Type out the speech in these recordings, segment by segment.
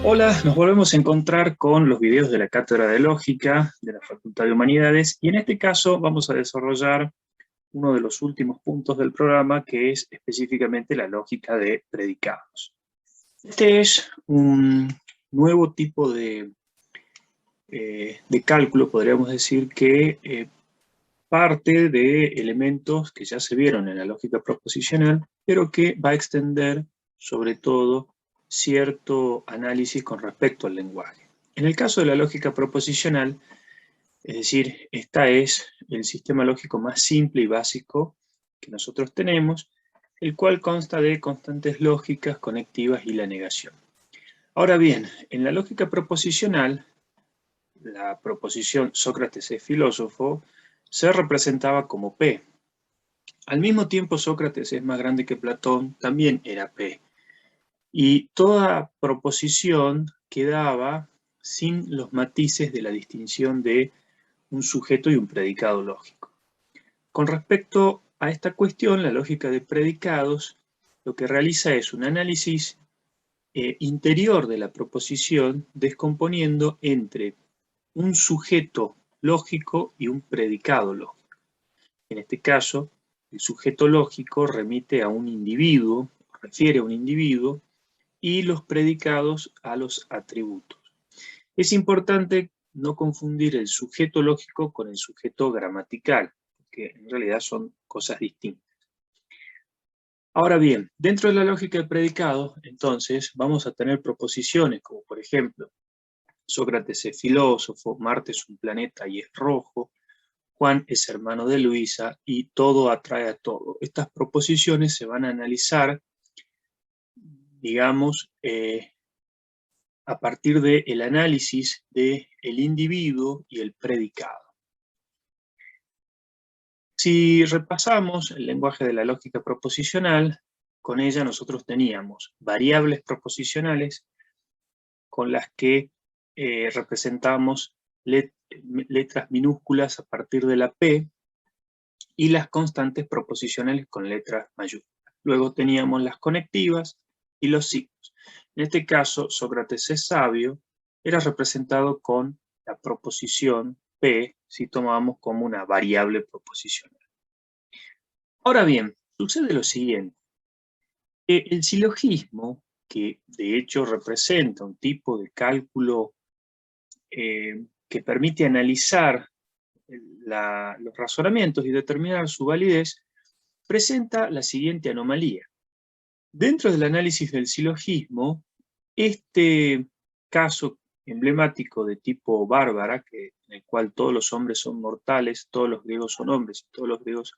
Hola, nos volvemos a encontrar con los videos de la Cátedra de Lógica de la Facultad de Humanidades y en este caso vamos a desarrollar uno de los últimos puntos del programa, que es específicamente la lógica de predicados. Este es un nuevo tipo de cálculo, podríamos decir, que parte de elementos que ya se vieron en la lógica proposicional, pero que va a extender sobre todo cierto análisis con respecto al lenguaje. En el caso de la lógica proposicional, es decir, este es el sistema lógico más simple y básico que nosotros tenemos, el cual consta de constantes lógicas, conectivas y la negación. Ahora bien, en la lógica proposicional, la proposición Sócrates es filósofo se representaba como P. Al mismo tiempo, Sócrates es más grande que Platón, también era P. Y toda proposición quedaba sin los matices de la distinción de un sujeto y un predicado lógico. Con respecto a esta cuestión, la lógica de predicados lo que realiza es un análisis interior de la proposición, descomponiendo entre un sujeto lógico y un predicado lógico. En este caso, el sujeto lógico remite a un individuo, refiere a un individuo, y los predicados a los atributos. Es importante no confundir el sujeto lógico con el sujeto gramatical, que en realidad son cosas distintas. Ahora bien, dentro de la lógica de predicados, entonces, vamos a tener proposiciones como, por ejemplo, Sócrates es filósofo, Marte es un planeta y es rojo, Juan es hermano de Luisa y todo atrae a todo. Estas proposiciones se van a analizar, digamos, a partir del análisis del individuo y el predicado. Si repasamos el lenguaje de la lógica proposicional, con ella nosotros teníamos variables proposicionales con las que representamos letras minúsculas a partir de la P y las constantes proposicionales con letras mayúsculas. Luego teníamos las conectivas y los signos. En este caso, Sócrates es sabio era representado con la proposición P si tomamos como una variable proposicional. Ahora bien, sucede lo siguiente. El silogismo, que de hecho representa un tipo de cálculo que permite analizar los razonamientos y determinar su validez, presenta la siguiente anomalía. Dentro del análisis del silogismo, este caso emblemático de tipo bárbara, en el cual todos los hombres son mortales, todos los griegos son hombres y todos los griegos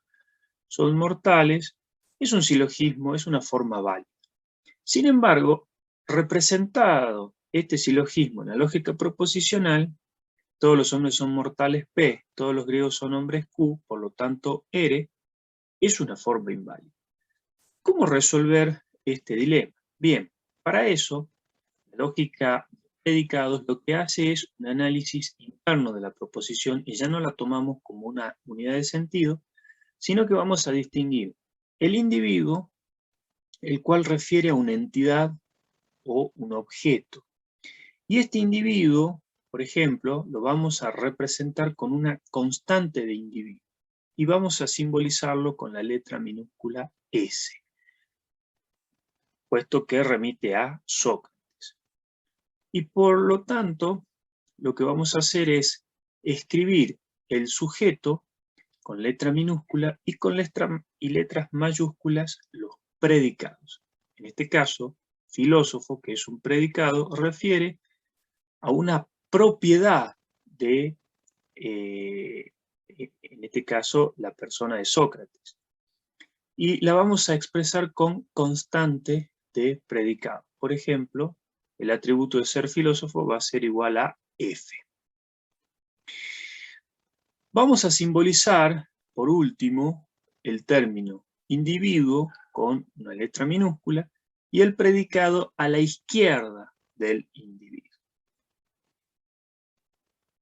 son mortales, es un silogismo, es una forma válida. Sin embargo, representado este silogismo en la lógica proposicional, todos los hombres son mortales P, todos los griegos son hombres Q, por lo tanto R, es una forma inválida. ¿Cómo resolver este dilema? Bien, para eso, la lógica de predicados lo que hace es un análisis interno de la proposición y ya no la tomamos como una unidad de sentido, sino que vamos a distinguir el individuo, el cual refiere a una entidad o un objeto. Y este individuo, por ejemplo, lo vamos a representar con una constante de individuo y vamos a simbolizarlo con la letra minúscula S, puesto que remite a Sócrates. Y por lo tanto, lo que vamos a hacer es escribir el sujeto con letra minúscula y con letras mayúsculas los predicados. En este caso, filósofo, que es un predicado, refiere a una propiedad de, en este caso, la persona de Sócrates. Y la vamos a expresar con constante de predicado. Por ejemplo, el atributo de ser filósofo va a ser igual a F. Vamos a simbolizar, por último, el término individuo con una letra minúscula y el predicado a la izquierda del individuo.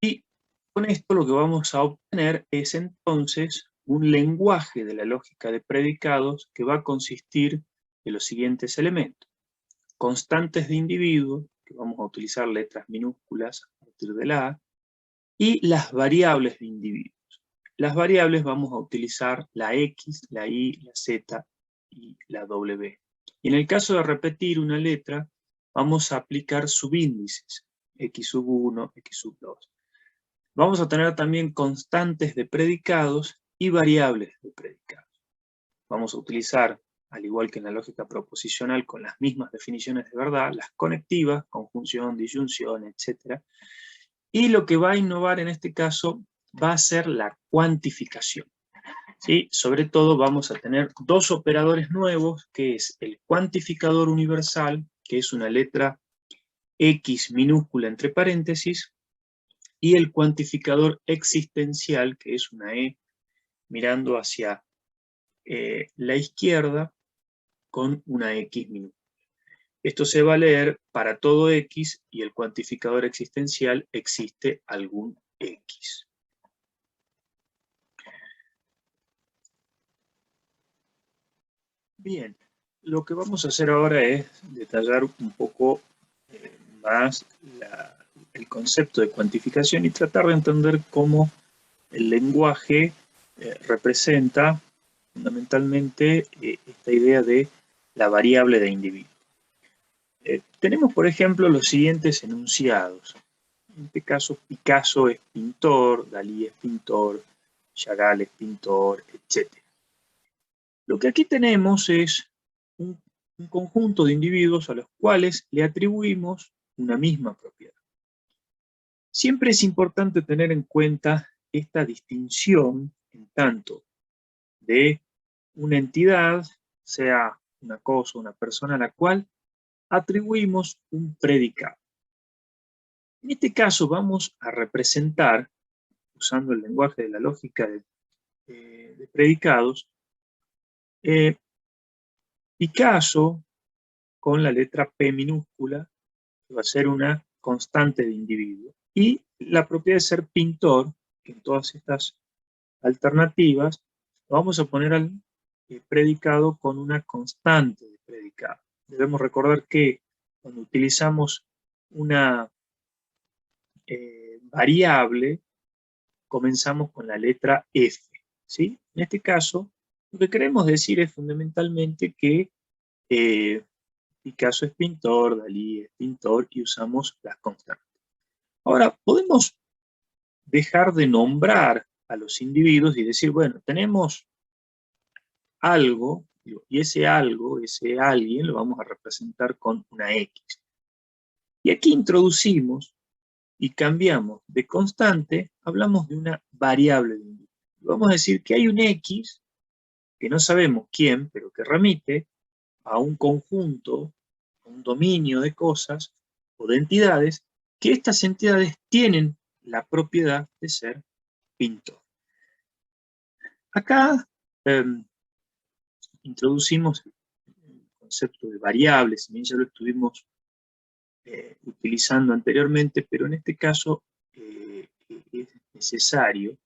Y con esto lo que vamos a obtener es entonces un lenguaje de la lógica de predicados que va a consistir de los siguientes elementos. Constantes de individuo, que vamos a utilizar letras minúsculas a partir de la A, y las variables de individuos. Las variables vamos a utilizar la X, la Y, la Z y la W. Y en el caso de repetir una letra, vamos a aplicar subíndices, X sub 1, X sub 2. Vamos a tener también constantes de predicados y variables de predicados. Vamos a utilizar, al igual que en la lógica proposicional, con las mismas definiciones de verdad, las conectivas, conjunción, disyunción, etc. Y lo que va a innovar en este caso va a ser la cuantificación. ¿Sí? Sobre todo vamos a tener dos operadores nuevos, que es el cuantificador universal, que es una letra X minúscula entre paréntesis, y el cuantificador existencial, que es una E mirando hacia la izquierda con una X minúscula. Esto se va a leer para todo X y el cuantificador existencial existe algún X. Bien, lo que vamos a hacer ahora es detallar un poco más el concepto de cuantificación y tratar de entender cómo el lenguaje representa fundamentalmente esta idea de la variable de individuo. Tenemos, por ejemplo, los siguientes enunciados. En este caso, Picasso es pintor, Dalí es pintor, Chagall es pintor, etc. Lo que aquí tenemos es un conjunto de individuos a los cuales le atribuimos una misma propiedad. Siempre es importante tener en cuenta esta distinción en tanto de una entidad, sea una cosa, una persona a la cual atribuimos un predicado. En este caso vamos a representar, usando el lenguaje de la lógica de predicados, Picasso con la letra P minúscula, que va a ser una constante de individuo, y la propiedad de ser pintor, que en todas estas alternativas vamos a poner al predicado con una constante de predicado. Debemos recordar que cuando utilizamos una variable, comenzamos con la letra F, ¿sí? En este caso, lo que queremos decir es fundamentalmente que Picasso es pintor, Dalí es pintor, y usamos las constantes. Ahora, podemos dejar de nombrar a los individuos y decir, bueno, tenemos algo, y ese algo, ese alguien, lo vamos a representar con una X. Y aquí introducimos y cambiamos de constante, hablamos de una variable de individuo. Vamos a decir que hay un X, que no sabemos quién, pero que remite a un conjunto, a un dominio de cosas o de entidades, que estas entidades tienen la propiedad de ser pintor. Acá introducimos el concepto de variables, si bien ya lo estuvimos utilizando anteriormente, pero en este caso es necesario,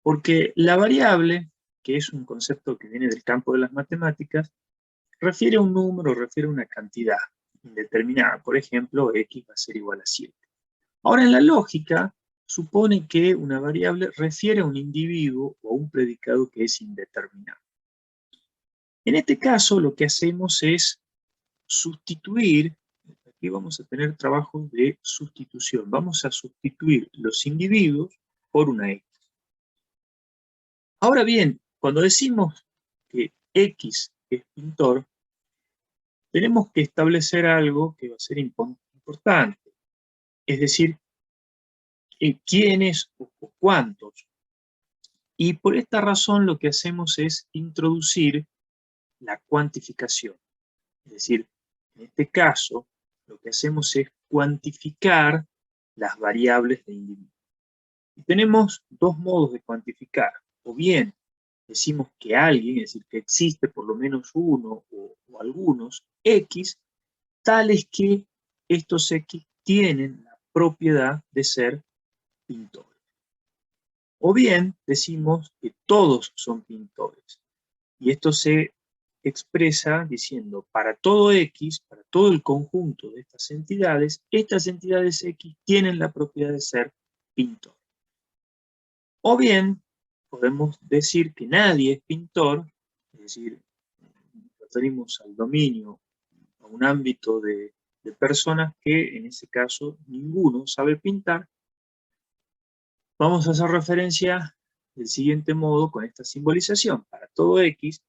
porque la variable, que es un concepto que viene del campo de las matemáticas, refiere a un número, refiere a una cantidad indeterminada. Por ejemplo, X va a ser igual a 7. Ahora, en la lógica, supone que una variable refiere a un individuo o a un predicado que es indeterminado. En este caso, lo que hacemos es sustituir, aquí vamos a tener trabajos de sustitución, vamos a sustituir los individuos por una X. Ahora bien, cuando decimos que X es pintor, tenemos que establecer algo que va a ser importante, es decir, quiénes o cuántos. Y por esta razón lo que hacemos es introducir la cuantificación. Es decir, en este caso, lo que hacemos es cuantificar las variables de individuo. Y tenemos dos modos de cuantificar. O bien decimos que alguien, es decir, que existe por lo menos uno o algunos X, tales que estos X tienen la propiedad de ser pintores. O bien decimos que todos son pintores. Y esto se expresa diciendo, para todo X, para todo el conjunto de estas entidades X tienen la propiedad de ser pintor. O bien, podemos decir que nadie es pintor, es decir, referimos al dominio, a un ámbito de personas que, en ese caso, ninguno sabe pintar. Vamos a hacer referencia del siguiente modo con esta simbolización. Para todo X,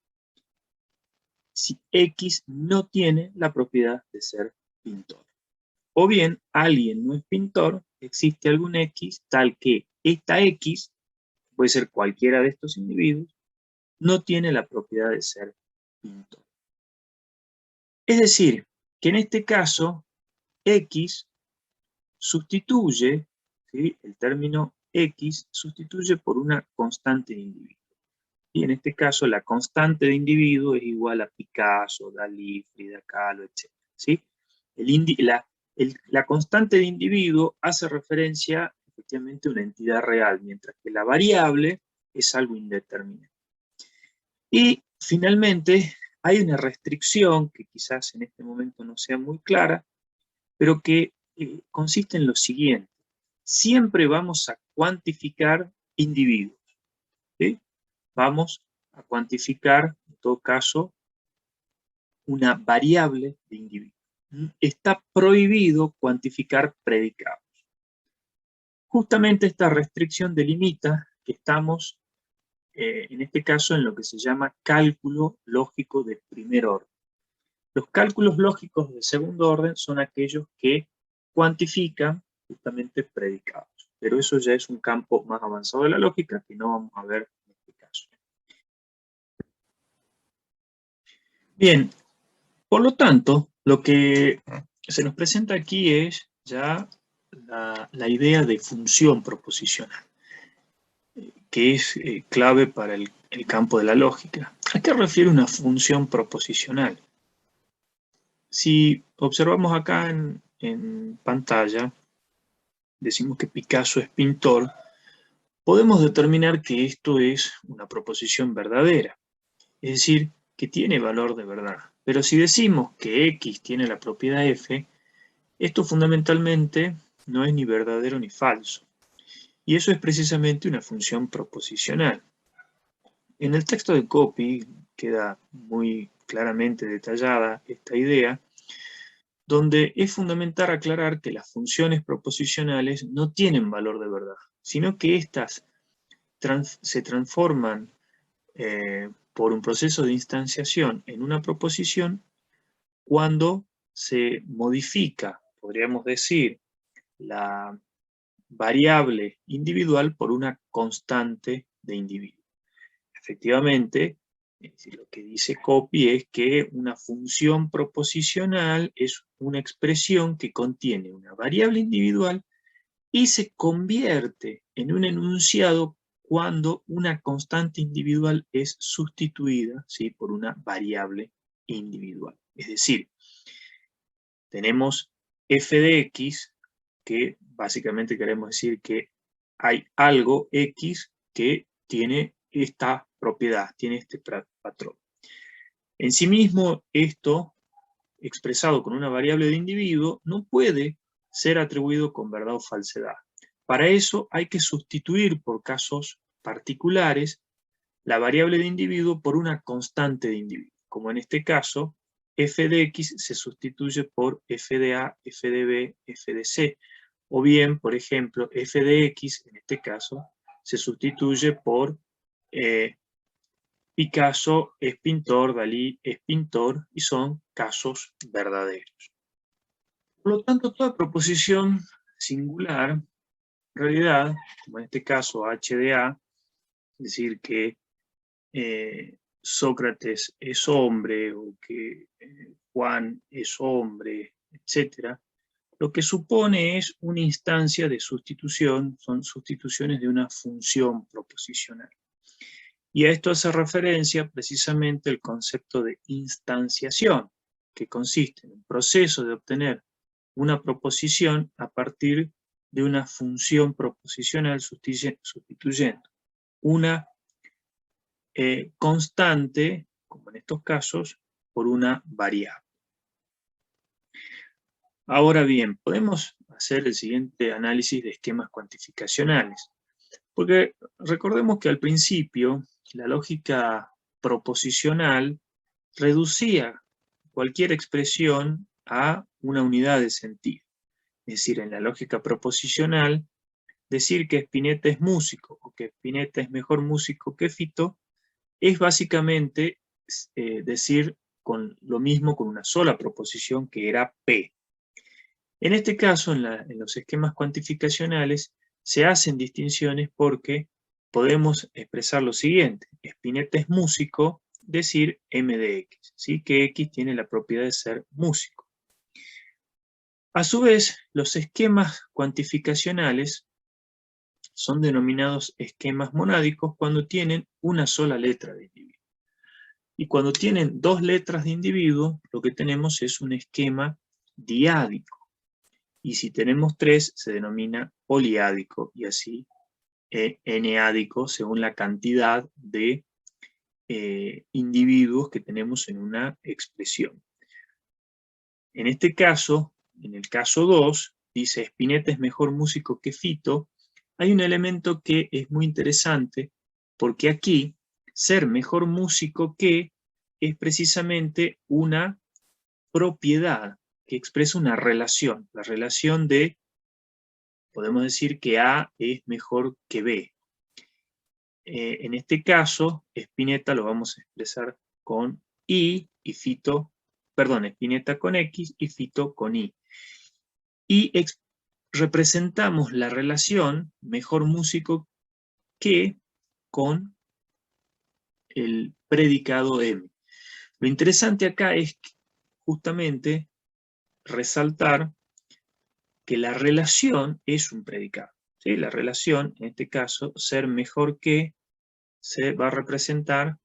si X no tiene la propiedad de ser pintor. O bien, alguien no es pintor, existe algún X tal que esta X, puede ser cualquiera de estos individuos, no tiene la propiedad de ser pintor. Es decir, que en este caso, X sustituye, ¿sí? El término X sustituye por una constante de individuo. Y en este caso, la constante de individuo es igual a Picasso, Dalí, Frida Kahlo, etc. ¿Sí? La constante de individuo hace referencia efectivamente a una entidad real, mientras que la variable es algo indeterminado. Y finalmente, hay una restricción que quizás en este momento no sea muy clara, pero que consiste en lo siguiente. Siempre vamos a cuantificar individuos, ¿sí? Vamos a cuantificar, en todo caso, una variable de individuos. Está prohibido cuantificar predicados. Justamente esta restricción delimita que estamos, en este caso, en lo que se llama cálculo lógico de primer orden. Los cálculos lógicos de segundo orden son aquellos que cuantifican justamente predicados. Pero eso ya es un campo más avanzado de la lógica que no vamos a ver en este caso. Bien, por lo tanto, lo que se nos presenta aquí es ya la idea de función proposicional, que es clave para el campo de la lógica. ¿A qué refiere una función proposicional? Si observamos acá en pantalla, decimos que Picasso es pintor, podemos determinar que esto es una proposición verdadera, es decir, que tiene valor de verdad. Pero si decimos que X tiene la propiedad F, esto fundamentalmente no es ni verdadero ni falso. Y eso es precisamente una función proposicional. En el texto de Copy queda muy claramente detallada esta idea, donde es fundamental aclarar que las funciones proposicionales no tienen valor de verdad, sino que éstas se transforman por un proceso de instanciación en una proposición cuando se modifica, podríamos decir, la variable individual por una constante de individuo. Efectivamente, lo que dice Copy es que una función proposicional es una expresión que contiene una variable individual y se convierte en un enunciado cuando una constante individual es sustituida, ¿sí?, por una variable individual. Es decir, tenemos f de x, que básicamente queremos decir que hay algo x que tiene esta propiedad, tiene este patrón. En sí mismo, esto, expresado con una variable de individuo, no puede ser atribuido con verdad o falsedad. Para eso hay que sustituir por casos particulares la variable de individuo por una constante de individuo. Como en este caso, f de x se sustituye por f de a, f de b, f de c. O bien, por ejemplo, f de x, en este caso, se sustituye por Picasso es pintor, Dalí es pintor, y son casos verdaderos. Por lo tanto, toda proposición singular, en realidad, como en este caso h de a, es decir, que Sócrates es hombre, o que Juan es hombre, etc., lo que supone es una instancia de sustitución, son sustituciones de una función proposicional. Y a esto hace referencia precisamente el concepto de instanciación, que consiste en un proceso de obtener una proposición a partir de una función proposicional sustituyendo una constante, como en estos casos, por una variable. Ahora bien, podemos hacer el siguiente análisis de esquemas cuantificacionales. Porque recordemos que al principio la lógica proposicional reducía cualquier expresión a una unidad de sentido. Es decir, en la lógica proposicional, decir que Spinetta es músico o que Spinetta es mejor músico que Fito es básicamente decir con lo mismo con una sola proposición que era P. En este caso, en los esquemas cuantificacionales, se hacen distinciones porque podemos expresar lo siguiente: Spinetta es músico, decir M de X, ¿sí? Que X tiene la propiedad de ser músico. A su vez, los esquemas cuantificacionales son denominados esquemas monádicos cuando tienen una sola letra de individuo. Y cuando tienen dos letras de individuo, lo que tenemos es un esquema diádico. Y si tenemos tres, se denomina poliádico, y así eneádico, según la cantidad de individuos que tenemos en una expresión. En este caso, en el caso 2, dice Spinetta es mejor músico que Fito. Hay un elemento que es muy interesante, porque aquí ser mejor músico que es precisamente una propiedad que expresa una relación, la relación de, podemos decir que A es mejor que B. En este caso, Spinetta lo vamos a expresar con I y Fito, perdón, Spinetta con X y Fito con Y. Y representamos la relación mejor músico que con el predicado M. Lo interesante acá es justamente resaltar que la relación es un predicado, ¿sí? La relación, en este caso, ser mejor que, se va a representar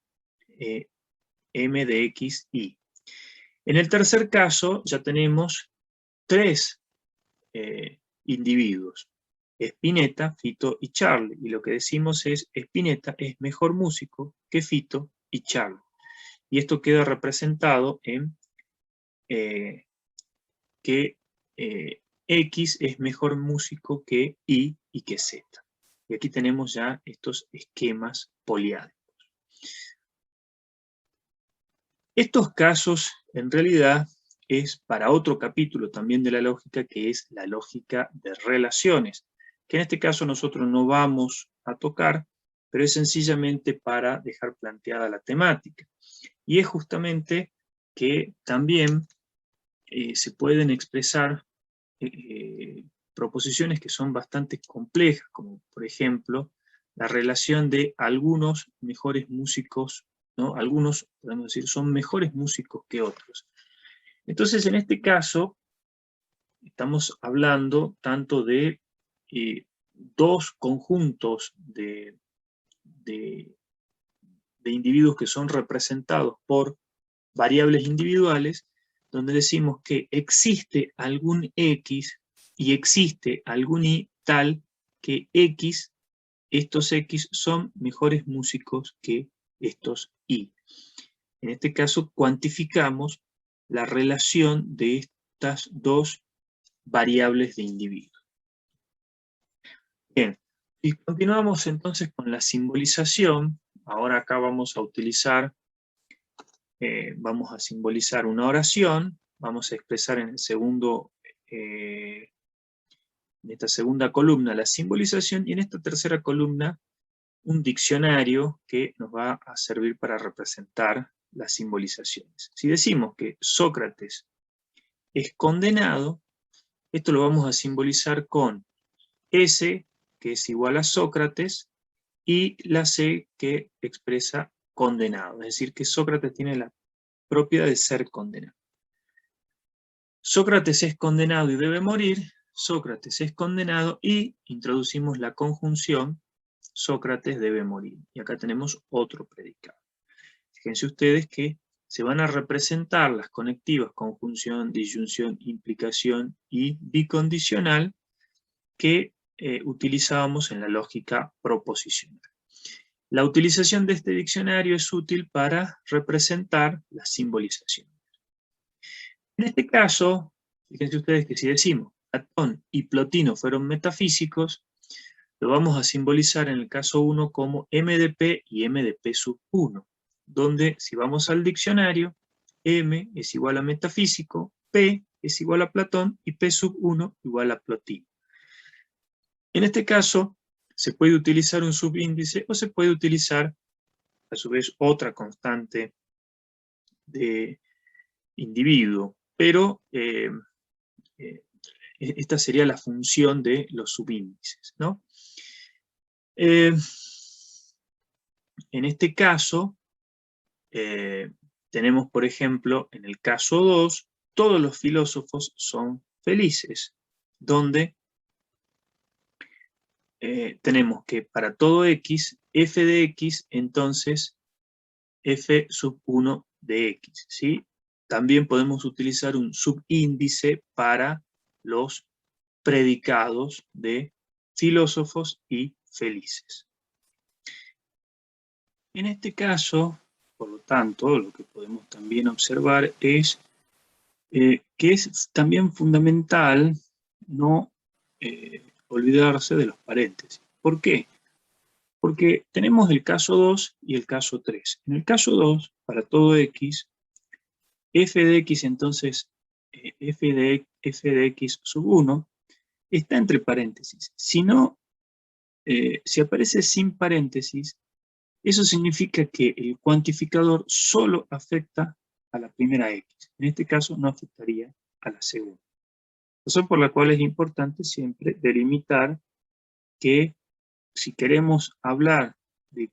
M de X, Y. En el tercer caso ya tenemos tres individuos: Spinetta, Fito y Charlie. Y lo que decimos es, Spinetta es mejor músico que Fito y Charlie. Y esto queda representado en que X es mejor músico que Y y que Z. Y aquí tenemos ya estos esquemas poliádicos. Estos casos, en realidad, es para otro capítulo también de la lógica, que es la lógica de relaciones, que en este caso nosotros no vamos a tocar, pero es sencillamente para dejar planteada la temática. Y es justamente que también se pueden expresar proposiciones que son bastante complejas, como por ejemplo la relación de algunos mejores músicos, ¿no? Algunos, podemos decir, son mejores músicos que otros. Entonces, en este caso, estamos hablando tanto de dos conjuntos de individuos que son representados por variables individuales, donde decimos que existe algún X y existe algún Y tal que X, estos X son mejores músicos que estos Y. En este caso cuantificamos la relación de estas dos variables de individuos. Bien, y continuamos entonces con la simbolización. Ahora acá vamos a utilizar, vamos a simbolizar una oración, vamos a expresar en el segundo, en esta segunda columna la simbolización, y en esta tercera columna un diccionario que nos va a servir para representar las simbolizaciones. Si decimos que Sócrates es condenado, esto lo vamos a simbolizar con S, que es igual a Sócrates, y la C, que expresa condenado. Es decir, que Sócrates tiene la propiedad de ser condenado. Sócrates es condenado y debe morir. Sócrates es condenado y introducimos la conjunción Sócrates debe morir. Y acá tenemos otro predicado. Fíjense ustedes que se van a representar las conectivas conjunción, disyunción, implicación y bicondicional que utilizábamos en la lógica proposicional. La utilización de este diccionario es útil para representar la simbolización. En este caso, fíjense ustedes que si decimos Platón y Plotino fueron metafísicos, lo vamos a simbolizar en el caso 1 como M de P y M de P sub 1, donde si vamos al diccionario, M es igual a metafísico, P es igual a Platón y P sub 1 igual a Plotino. En este caso, se puede utilizar un subíndice o se puede utilizar, a su vez, otra constante de individuo, pero esta sería la función de los subíndices, ¿no? En este caso, tenemos, por ejemplo, en el caso 2, todos los filósofos son felices, donde tenemos que para todo x, f de x, entonces f sub 1 de x, ¿sí? También podemos utilizar un subíndice para los predicados de filósofos y felices. En este caso, por lo tanto, lo que podemos también observar es que es también fundamental no olvidarse de los paréntesis. ¿Por qué? Porque tenemos el caso 2 y el caso 3. En el caso 2, para todo x, f de x, entonces, f de x sub 1, está entre paréntesis. Si no, si aparece sin paréntesis, eso significa que el cuantificador solo afecta a la primera x. En este caso, no afectaría a la segunda. Razón por la cual es importante siempre delimitar que si queremos hablar de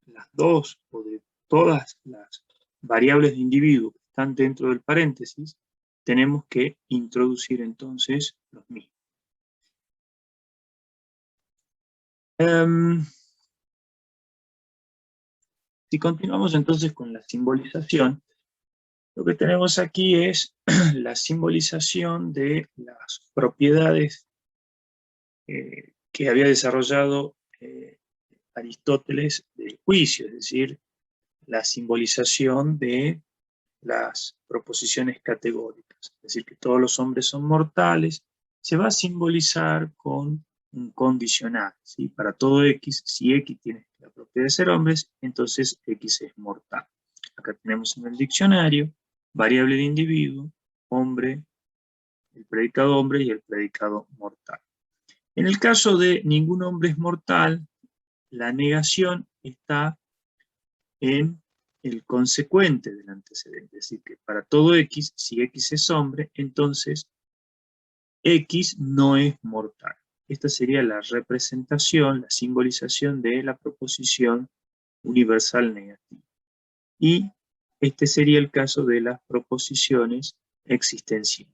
las dos o de todas las variables de individuo que están dentro del paréntesis, tenemos que introducir entonces los mismos. Si continuamos entonces con la simbolización, lo que tenemos aquí es la simbolización de las propiedades que había desarrollado Aristóteles del juicio, es decir, la simbolización de las proposiciones categóricas. Es decir, que todos los hombres son mortales, se va a simbolizar con un condicional, ¿sí? Para todo X, si X tiene la propiedad de ser hombres, entonces X es mortal. Acá tenemos en el diccionario variable de individuo, hombre, el predicado hombre y el predicado mortal. En el caso de ningún hombre es mortal, la negación está en el consecuente del antecedente. Es decir, que para todo X, si X es hombre, entonces X no es mortal. Esta sería la representación, la simbolización de la proposición universal negativa. Y este sería el caso de las proposiciones existenciales.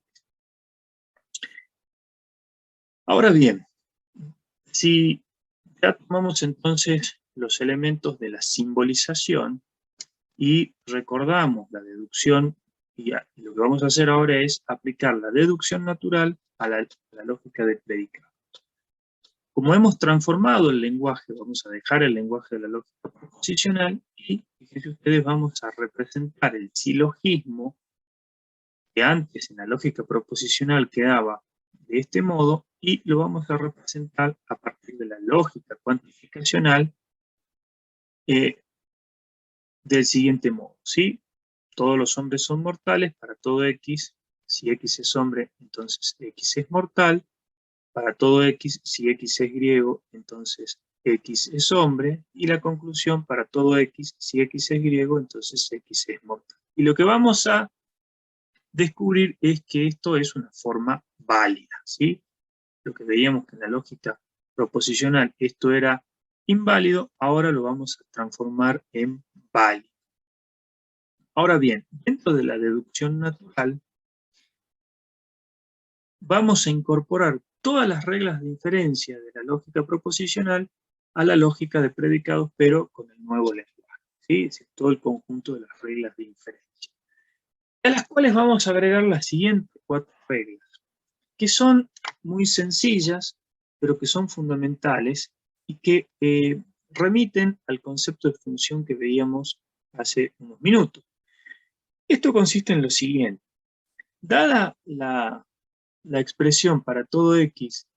Ahora bien, si ya tomamos entonces los elementos de la simbolización y recordamos la deducción, y lo que vamos a hacer ahora es aplicar la deducción natural a la lógica del predicado. Como hemos transformado el lenguaje, vamos a dejar el lenguaje de la lógica proposicional y, fíjense ustedes, vamos a representar el silogismo que antes en la lógica proposicional quedaba de este modo y lo vamos a representar a partir de la lógica cuantificacional del siguiente modo, ¿sí? Todos los hombres son mortales, para todo X, si X es hombre, entonces X es mortal, para todo X, si X es griego, entonces X es hombre, y la conclusión, para todo X, si X es griego, entonces X es mortal. Y lo que vamos a descubrir es que esto es una forma válida, ¿sí? Lo que veíamos que en la lógica proposicional esto era inválido, ahora lo vamos a transformar en válido. Ahora bien, dentro de la deducción natural, vamos a incorporar todas las reglas de inferencia de la lógica proposicional a la lógica de predicados, pero con el nuevo lenguaje, ¿sí? Es decir, todo el conjunto de las reglas de inferencia. A las cuales vamos a agregar las siguientes 4 reglas, que son muy sencillas, pero que son fundamentales y que remiten al concepto de función que veíamos hace unos minutos. Esto consiste en lo siguiente. Dada la expresión para todo x,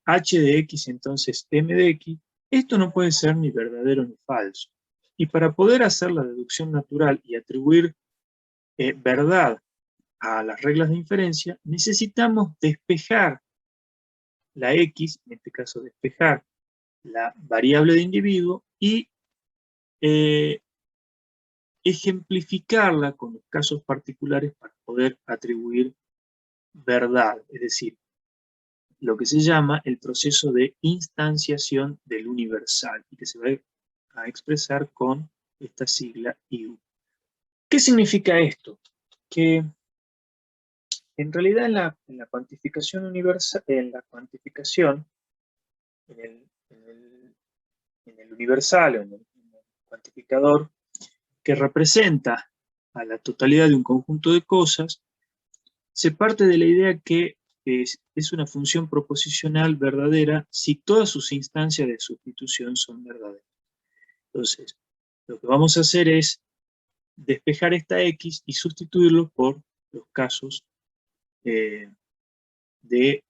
h de x, entonces m de x, esto no puede ser ni verdadero ni falso. Y para poder hacer la deducción natural y atribuir verdad a las reglas de inferencia, necesitamos despejar la x, en este caso despejar la variable de individuo, y ejemplificarla con los casos particulares para poder atribuir verdad, es decir, lo que se llama el proceso de instanciación del universal, y que se va a expresar con esta sigla IU. ¿Qué significa esto? Que en realidad en la cuantificación universal, en el universal, o en el cuantificador, que representa a la totalidad de un conjunto de cosas, se parte de la idea que es una función proposicional verdadera si todas sus instancias de sustitución son verdaderas. Entonces, lo que vamos a hacer es despejar esta x y sustituirlo por los casos de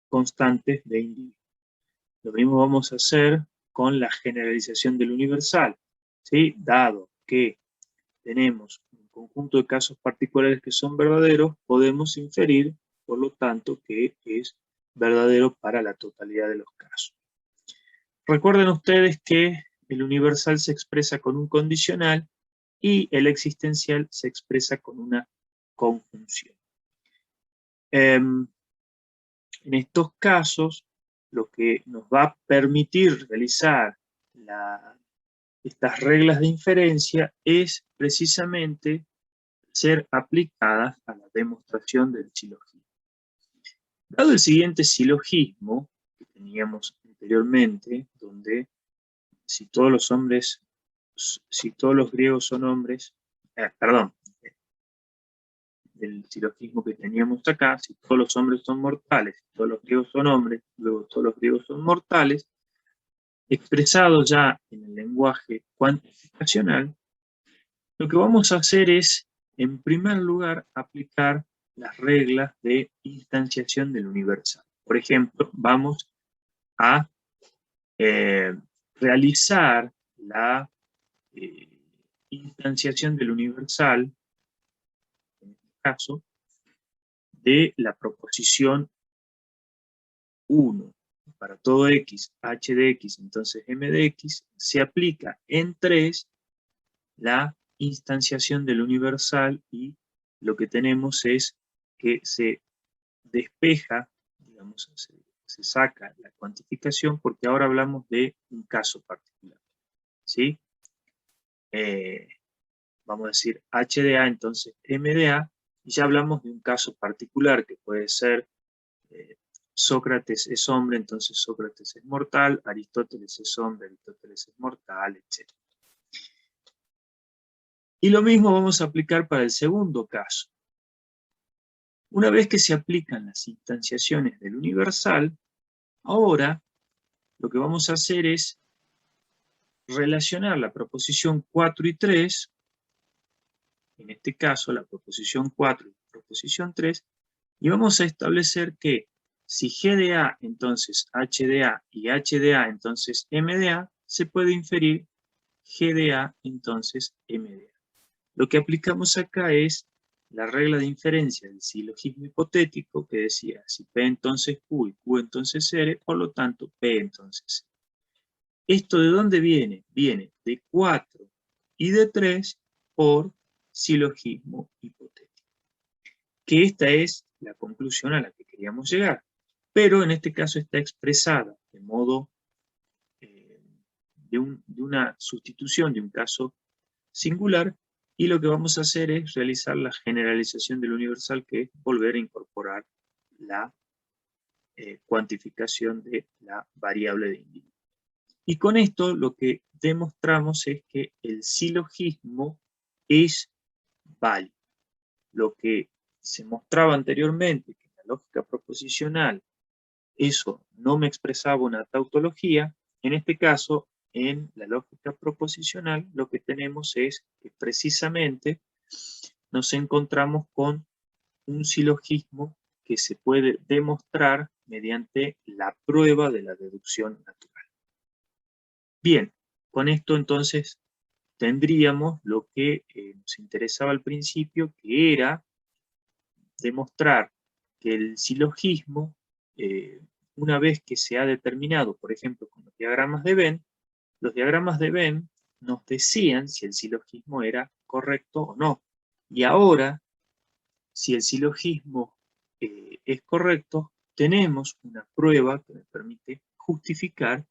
constantes de individuos. Lo mismo vamos a hacer con la generalización del universal, ¿sí? Dado que tenemos un conjunto de casos particulares que son verdaderos, podemos inferir, por lo tanto, que es verdadero para la totalidad de los casos. Recuerden ustedes que el universal se expresa con un condicional y el existencial se expresa con una conjunción. En estos casos, lo que nos va a permitir realizar estas reglas de inferencia es precisamente ser aplicadas a la demostración del silogismo. Dado el siguiente silogismo que teníamos anteriormente, donde si todos los griegos son hombres, el silogismo que teníamos acá, si todos los hombres son mortales, si todos los griegos son hombres, luego todos los griegos son mortales, expresado ya en el lenguaje cuantificacional, lo que vamos a hacer es, en primer lugar, aplicar las reglas de instanciación del universal. Por ejemplo, vamos a realizar la instanciación del universal, en este caso, de la proposición 1. Para todo x, h de x, entonces m de x, se aplica en 3 la instanciación del universal, y lo que tenemos es que se despeja, digamos, se saca la cuantificación, porque ahora hablamos de un caso particular, ¿sí? Vamos a decir h de a, entonces m de a, y ya hablamos de un caso particular que puede ser Sócrates es hombre, entonces Sócrates es mortal, Aristóteles es hombre, Aristóteles es mortal, etc. Y lo mismo vamos a aplicar para el segundo caso. Una vez que se aplican las instanciaciones del universal, ahora lo que vamos a hacer es relacionar la proposición 4 y 3, en este caso la proposición 4 y la proposición 3, y vamos a establecer que si G de A, entonces H de A, y H de A, entonces M de A, se puede inferir G de A, entonces M de A. Lo que aplicamos acá es la regla de inferencia del silogismo hipotético, que decía, si P entonces Q y Q entonces R, por lo tanto P entonces R. ¿Esto de dónde viene? Viene de 4 y de 3 por silogismo hipotético. Que esta es la conclusión a la que queríamos llegar, pero en este caso está expresada de modo de una sustitución de un caso singular, y lo que vamos a hacer es realizar la generalización del universal, que es volver a incorporar la cuantificación de la variable de individuo. Y con esto lo que demostramos es que el silogismo es válido. Lo que se mostraba anteriormente, que en la lógica proposicional eso no me expresaba una tautología, en este caso en la lógica proposicional, lo que tenemos es que precisamente nos encontramos con un silogismo que se puede demostrar mediante la prueba de la deducción natural. Bien, con esto entonces tendríamos lo que nos interesaba al principio, que era demostrar que el silogismo, una vez que se ha determinado, por ejemplo, con los diagramas de Venn nos decían si el silogismo era correcto o no. Y ahora, si el silogismo es correcto, tenemos una prueba que me permite justificar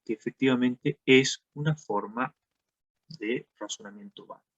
que efectivamente es una forma de razonamiento válido.